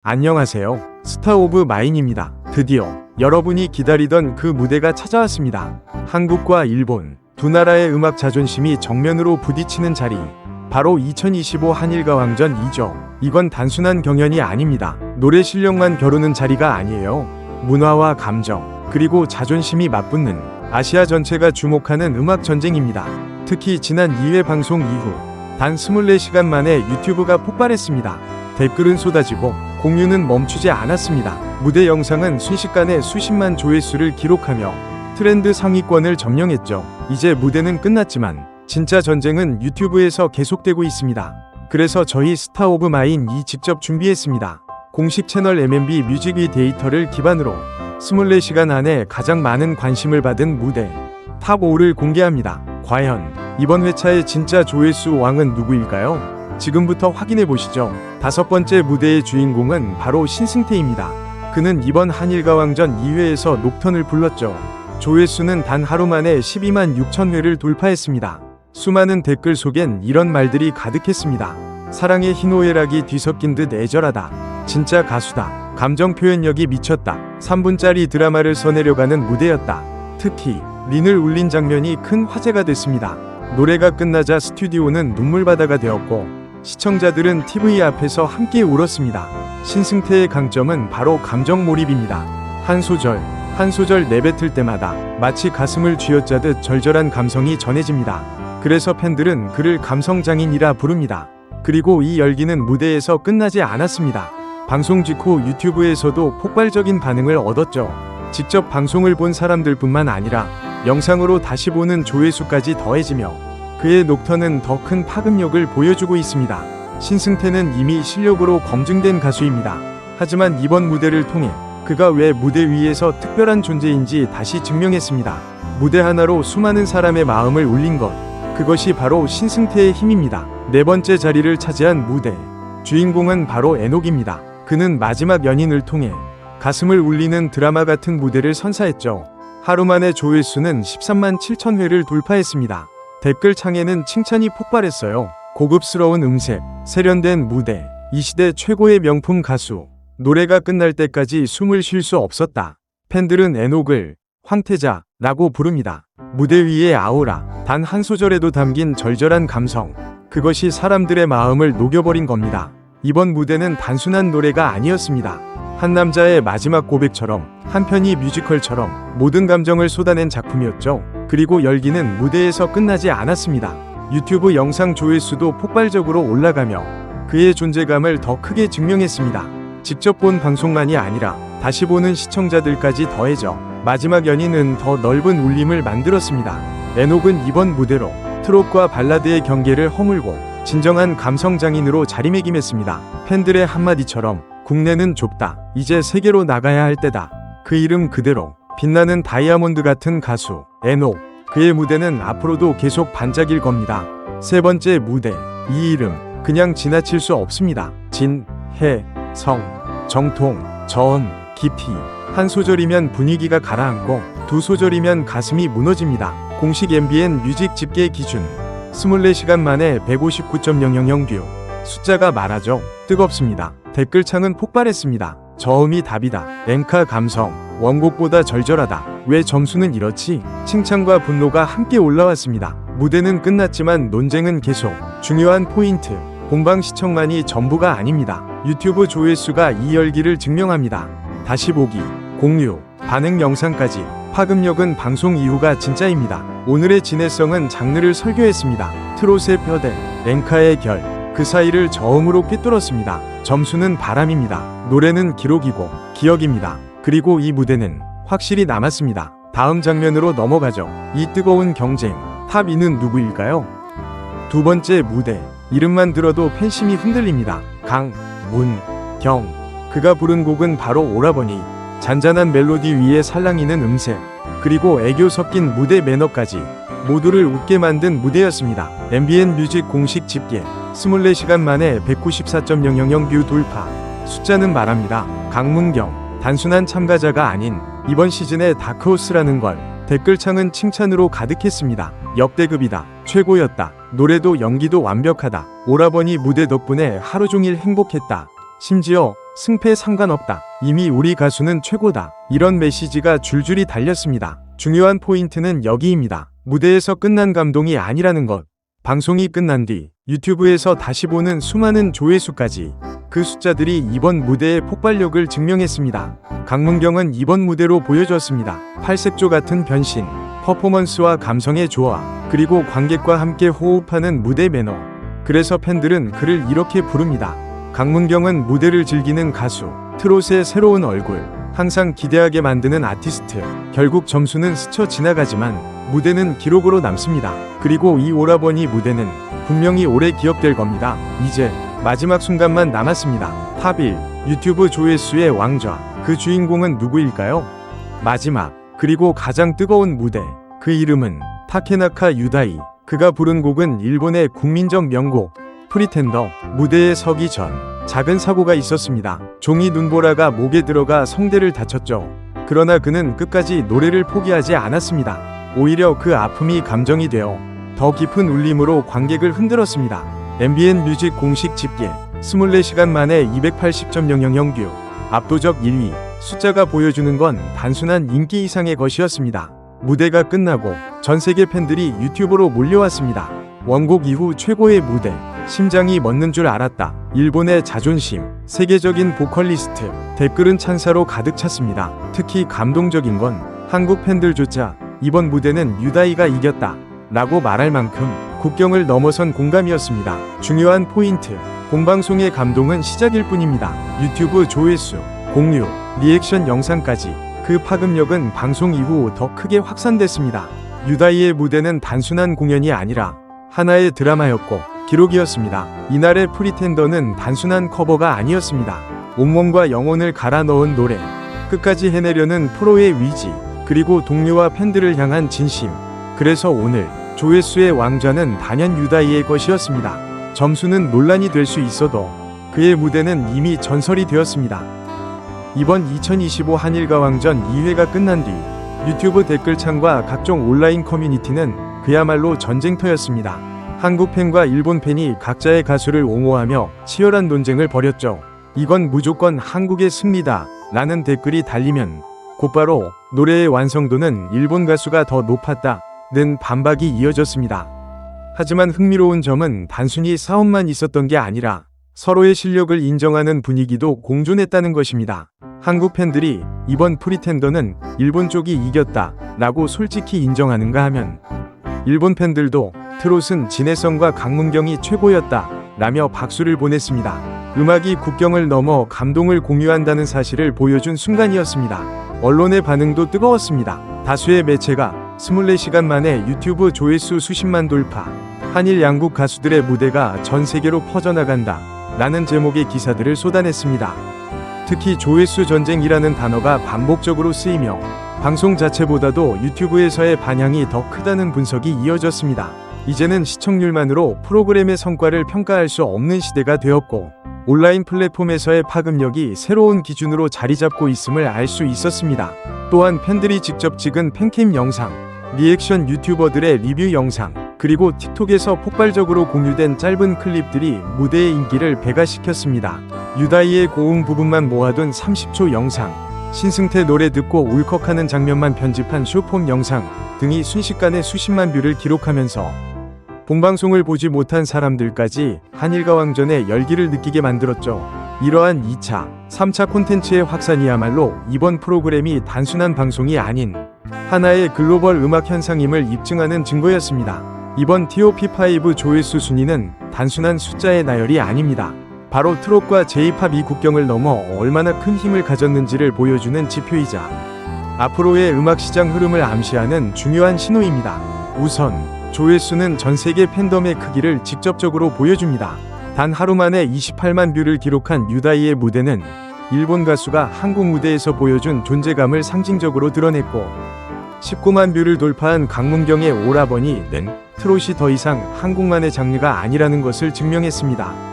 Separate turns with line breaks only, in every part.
안녕하세요. 스타 오브 마인입니다. 드디어 여러분이 기다리던 그 무대가 찾아왔습니다. 한국과 일본 두 나라의 음악 자존심이 정면으로 부딪히는 자리. 바로 2025 한일가왕전 2죠. 이건 단순한 경연이 아닙니다. 노래 실력만 겨루는 자리가 아니에요. 문화와 감정, 그리고 자존심이 맞붙는 아시아 전체가 주목하는 음악 전쟁입니다. 특히 지난 2회 방송 이후 단 24시간 만에 유튜브가 폭발했습니다. 댓글은 쏟아지고 공유는 멈추지 않았습니다. 무대 영상은 순식간에 수십만 조회수를 기록하며 트렌드 상위권을 점령했죠. 이제 무대는 끝났지만 진짜 전쟁은 유튜브에서 계속되고 있습니다. 그래서 저희 스타 오브 마인이 직접 준비했습니다. 공식 채널 MMB 뮤직의 데이터를 기반으로 24시간 안에 가장 많은 관심을 받은 무대 탑 5를 공개합니다. 과연 이번 회차의 진짜 조회수 왕은 누구일까요? 지금부터 확인해 보시죠. 5번째 무대의 주인공은 바로 신승태입니다. 그는 이번 한일가왕전 2회에서 녹턴을 불렀죠. 조회수는 단 하루 만에 12만 6천 회를 돌파했습니다. 수많은 댓글 속엔 이런 말들이 가득했습니다. 사랑의 희노애락이 뒤섞인 듯 애절하다. 진짜 가수다. 감정 표현력이 미쳤다. 3분짜리 드라마를 써내려가는 무대였다. 특히 린을 울린 장면이 큰 화제가 됐습니다. 노래가 끝나자 스튜디오는 눈물바다가 되었고 시청자들은 TV 앞에서 함께 울었습니다. 신승태의 강점은 바로 감정 몰입입니다. 한 소절 한 소절 내뱉을 때마다 마치 가슴을 쥐어짜듯 절절한 감성이 전해집니다. 그래서 팬들은 그를 감성장인이라 부릅니다. 그리고 이 열기는 무대에서 끝나지 않았습니다. 방송 직후 유튜브에서도 폭발적인 반응을 얻었죠. 직접 방송을 본 사람들뿐만 아니라 영상으로 다시 보는 조회수까지 더해지며 그의 녹턴은 더 큰 파급력을 보여주고 있습니다. 신승태는 이미 실력으로 검증된 가수입니다. 하지만 이번 무대를 통해 그가 왜 무대 위에서 특별한 존재인지 다시 증명했습니다. 무대 하나로 수많은 사람의 마음을 울린 것, 그것이 바로 신승태의 힘입니다. 4번째 자리를 차지한 무대, 주인공은 바로 에녹입니다. 그는 마지막 연인을 통해 가슴을 울리는 드라마 같은 무대를 선사했죠. 하루 만에 조회수는 13만 7천 회를 돌파했습니다. 댓글창에는 칭찬이 폭발했어요. 고급스러운 음색, 세련된 무대, 이 시대 최고의 명품 가수, 노래가 끝날 때까지 숨을 쉴 수 없었다. 팬들은 에녹을 황태자라고 부릅니다. 무대 위의 아우라, 단 한 소절에도 담긴 절절한 감성, 그것이 사람들의 마음을 녹여버린 겁니다. 이번 무대는 단순한 노래가 아니었습니다. 한 남자의 마지막 고백처럼, 한 편이 뮤지컬처럼 모든 감정을 쏟아낸 작품이었죠. 그리고 열기는 무대에서 끝나지 않았습니다. 유튜브 영상 조회수도 폭발적으로 올라가며 그의 존재감을 더 크게 증명했습니다. 직접 본 방송만이 아니라 다시 보는 시청자들까지 더해져 마지막 연인은 더 넓은 울림을 만들었습니다. 에녹은 이번 무대로 트롯과 발라드의 경계를 허물고 진정한 감성장인으로 자리매김했습니다. 팬들의 한마디처럼 국내는 좁다. 이제 세계로 나가야 할 때다. 그 이름 그대로 빛나는 다이아몬드 같은 가수 에녹. 그의 무대는 앞으로도 계속 반짝일 겁니다. 3번째 무대. 이 이름 그냥 지나칠 수 없습니다. 진, 해, 성, 정통, 저언, 깊이. 한 소절이면 분위기가 가라앉고 두 소절이면 가슴이 무너집니다. 공식 MBN 뮤직 집계 기준 24시간 만에 159.000 뷰. 숫자가 말하죠. 뜨겁습니다. 댓글창은 폭발했습니다. 저음이 답이다. 앵카 감성. 원곡보다 절절하다. 왜 점수는 이렇지? 칭찬과 분노가 함께 올라왔습니다. 무대는 끝났지만 논쟁은 계속. 중요한 포인트. 본방 시청만이 전부가 아닙니다. 유튜브 조회수가 이 열기를 증명합니다. 다시 보기, 공유, 반응 영상까지. 파급력은 방송 이후가 진짜입니다. 오늘의 진해성은 장르를 설교했습니다. 트롯의 뼈대, 앵카의 결, 그 사이를 저음으로 꿰뚫었습니다. 점수는 바람입니다. 노래는 기록이고 기억입니다. 그리고 이 무대는 확실히 남았습니다. 다음 장면으로 넘어가죠. 이 뜨거운 경쟁, 탑 2는 누구일까요? 2번째 무대, 이름만 들어도 팬심이 흔들립니다. 강문경. 그가 부른 곡은 바로 오라버니. 잔잔한 멜로디 위에 살랑이는 음색, 그리고 애교 섞인 무대 매너까지 모두를 웃게 만든 무대였습니다. MBN 뮤직 공식 집계 24시간 만에 194.000 뷰 돌파. 숫자는 말합니다. 강문경, 단순한 참가자가 아닌 이번 시즌의 다크호스라는 걸. 댓글창은 칭찬으로 가득했습니다. 역대급이다. 최고였다. 노래도 연기도 완벽하다. 오라버니 무대 덕분에 하루 종일 행복했다. 심지어 승패 상관없다. 이미 우리 가수는 최고다. 이런 메시지가 줄줄이 달렸습니다. 중요한 포인트는 여기입니다. 무대에서 끝난 감동이 아니라는 것. 방송이 끝난 뒤 유튜브에서 다시 보는 수많은 조회수까지 그 숫자들이 이번 무대의 폭발력을 증명했습니다. 강문경은 이번 무대로 보여줬습니다. 팔색조 같은 변신, 퍼포먼스와 감성의 조화, 그리고 관객과 함께 호흡하는 무대 매너. 그래서 팬들은 그를 이렇게 부릅니다. 강문경은 무대를 즐기는 가수, 트롯의 새로운 얼굴, 항상 기대하게 만드는 아티스트. 결국 점수는 스쳐 지나가지만 무대는 기록으로 남습니다. 그리고 이 오라버니 무대는 분명히 오래 기억될 겁니다. 이제 마지막 순간만 남았습니다. 탑1 유튜브 조회수의 왕좌. 그 주인공은 누구일까요? 마지막 그리고 가장 뜨거운 무대. 그 이름은 타케나카 유다이. 그가 부른 곡은 일본의 국민적 명곡 프리텐더. 무대에 서기 전 작은 사고가 있었습니다. 종이 눈보라가 목에 들어가 성대를 다쳤죠. 그러나 그는 끝까지 노래를 포기하지 않았습니다. 오히려 그 아픔이 감정이 되어 더 깊은 울림으로 관객을 흔들었습니다. MBN 뮤직 공식 집계 24시간 만에 280.000 뷰. 압도적 1위. 숫자가 보여주는 건 단순한 인기 이상의 것이었습니다. 무대가 끝나고 전 세계 팬들이 유튜브로 몰려왔습니다. 원곡 이후 최고의 무대. 심장이 멎는 줄 알았다. 일본의 자존심. 세계적인 보컬리스트. 댓글은 찬사로 가득 찼습니다. 특히 감동적인 건 한국 팬들조차 이번 무대는 유다이가 이겼다 라고 말할 만큼 국경을 넘어선 공감이었습니다. 중요한 포인트. 본방송의 감동은 시작일 뿐입니다. 유튜브 조회수, 공유, 리액션 영상까지 그 파급력은 방송 이후 더 크게 확산됐습니다. 유다이의 무대는 단순한 공연이 아니라 하나의 드라마였고 기록이었습니다. 이날의 프리텐더는 단순한 커버가 아니었습니다. 온몸과 영혼을 갈아 넣은 노래, 끝까지 해내려는 프로의 위지, 그리고 동료와 팬들을 향한 진심. 그래서 오늘 조회수의 왕좌는 단연 유다이의 것이었습니다. 점수는 논란이 될 수 있어도 그의 무대는 이미 전설이 되었습니다. 이번 2025 한일가왕전 2회가 끝난 뒤 유튜브 댓글창과 각종 온라인 커뮤니티는 그야말로 전쟁터였습니다. 한국 팬과 일본 팬이 각자의 가수를 옹호하며 치열한 논쟁을 벌였죠. 이건 무조건 한국의 승리다 라는 댓글이 달리면 곧바로 노래의 완성도는 일본 가수가 더 높았다는 반박이 이어졌습니다. 하지만 흥미로운 점은 단순히 싸움만 있었던 게 아니라 서로의 실력을 인정하는 분위기도 공존했다는 것입니다. 한국 팬들이 이번 프리텐더는 일본 쪽이 이겼다 라고 솔직히 인정하는가 하면 일본 팬들도 트롯은 진해성과 강문경이 최고였다 라며 박수를 보냈습니다. 음악이 국경을 넘어 감동을 공유한다는 사실을 보여준 순간이었습니다. 언론의 반응도 뜨거웠습니다. 다수의 매체가 24시간 만에 유튜브 조회수 수십만 돌파, 한일 양국 가수들의 무대가 전 세계로 퍼져나간다 라는 제목의 기사들을 쏟아냈습니다. 특히 조회수 전쟁이라는 단어가 반복적으로 쓰이며 방송 자체보다도 유튜브에서의 반향이 더 크다는 분석이 이어졌습니다. 이제는 시청률만으로 프로그램의 성과를 평가할 수 없는 시대가 되었고 온라인 플랫폼에서의 파급력이 새로운 기준으로 자리 잡고 있음을 알 수 있었습니다. 또한 팬들이 직접 찍은 팬캠 영상, 리액션 유튜버들의 리뷰 영상, 그리고 틱톡에서 폭발적으로 공유된 짧은 클립들이 무대의 인기를 배가시켰습니다. 유다이의 고음 부분만 모아둔 30초 영상, 신승태 노래 듣고 울컥하는 장면만 편집한 쇼폼 영상 등이 순식간에 수십만 뷰를 기록하면서 본방송을 보지 못한 사람들까지 한일가왕전의 열기를 느끼게 만들었죠. 이러한 2차, 3차 콘텐츠의 확산이야말로 이번 프로그램이 단순한 방송이 아닌 하나의 글로벌 음악 현상임을 입증하는 증거였습니다. 이번 TOP5 조회수 순위는 단순한 숫자의 나열이 아닙니다. 바로 트롯과 J-팝 이 국경을 넘어 얼마나 큰 힘을 가졌는지를 보여주는 지표이자 앞으로의 음악 시장 흐름을 암시하는 중요한 신호입니다. 우선 조회수는 전 세계 팬덤의 크기를 직접적으로 보여줍니다. 단 하루 만에 28만 뷰를 기록한 유다이의 무대는 일본 가수가 한국 무대에서 보여준 존재감을 상징적으로 드러냈고 19만 뷰를 돌파한 강문경의 오라버니는 트롯이 더 이상 한국만의 장르가 아니라는 것을 증명했습니다.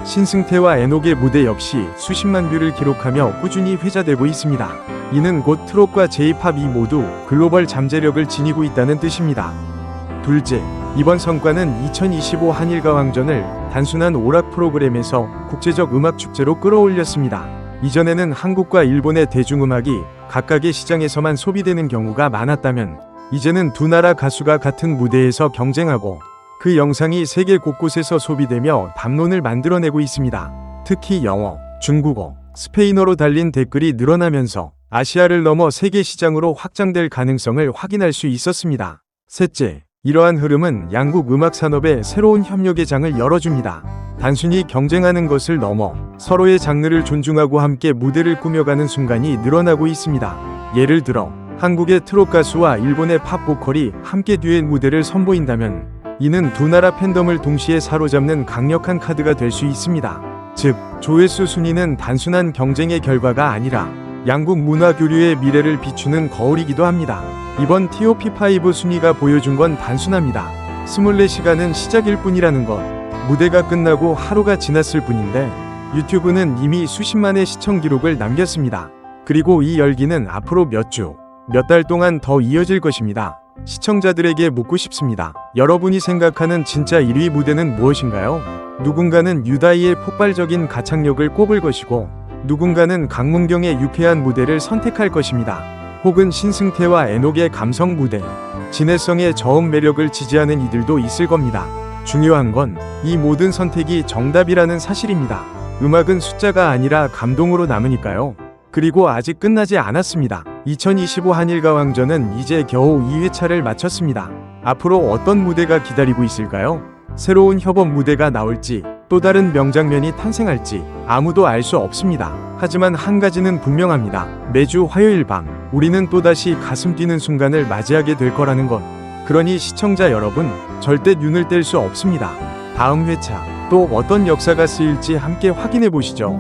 신승태와 애녹의 무대 역시 수십만 뷰를 기록하며 꾸준히 회자되고 있습니다. 이는 곧 트롯과 J-팝이 모두 글로벌 잠재력을 지니고 있다는 뜻입니다. 둘째, 이번 성과는 2025 한일가왕전을 단순한 오락 프로그램에서 국제적 음악 축제로 끌어올렸습니다. 이전에는 한국과 일본의 대중음악이 각각의 시장에서만 소비되는 경우가 많았다면 이제는 두 나라 가수가 같은 무대에서 경쟁하고 그 영상이 세계 곳곳에서 소비되며 담론을 만들어내고 있습니다. 특히 영어, 중국어, 스페인어로 달린 댓글이 늘어나면서 아시아를 넘어 세계 시장으로 확장될 가능성을 확인할 수 있었습니다. 셋째, 이러한 흐름은 양국 음악 산업에 새로운 협력의 장을 열어줍니다. 단순히 경쟁하는 것을 넘어 서로의 장르를 존중하고 함께 무대를 꾸며가는 순간이 늘어나고 있습니다. 예를 들어 한국의 트롯 가수와 일본의 팝 보컬이 함께 듀엣 무대를 선보인다면 이는 두 나라 팬덤을 동시에 사로잡는 강력한 카드가 될 수 있습니다. 즉, 조회수 순위는 단순한 경쟁의 결과가 아니라 양국 문화 교류의 미래를 비추는 거울이기도 합니다. 이번 TOP5 순위가 보여준 건 단순합니다. 24시간은 시작일 뿐이라는 것. 무대가 끝나고 하루가 지났을 뿐인데 유튜브는 이미 수십만의 시청 기록을 남겼습니다. 그리고 이 열기는 앞으로 몇 주, 몇 달 동안 더 이어질 것입니다. 시청자들에게 묻고 싶습니다. 여러분이 생각하는 진짜 1위 무대는 무엇인가요? 누군가는 유다이의 폭발적인 가창력을 꼽을 것이고 누군가는 강문경의 유쾌한 무대를 선택할 것입니다. 혹은 신승태와 에녹의 감성 무대, 진해성의 저음 매력을 지지하는 이들도 있을 겁니다. 중요한 건 이 모든 선택이 정답이라는 사실입니다. 음악은 숫자가 아니라 감동으로 남으니까요. 그리고 아직 끝나지 않았습니다. 2025 한일가왕전은 이제 겨우 2회차를 마쳤습니다. 앞으로 어떤 무대가 기다리고 있을까요? 새로운 협업 무대가 나올지, 또 다른 명장면이 탄생할지 아무도 알 수 없습니다. 하지만 한 가지는 분명합니다. 매주 화요일 밤 우리는 또다시 가슴 뛰는 순간을 맞이하게 될 거라는 것. 그러니 시청자 여러분, 절대 눈을 뗄 수 없습니다. 다음 회차 또 어떤 역사가 쓰일지 함께 확인해 보시죠.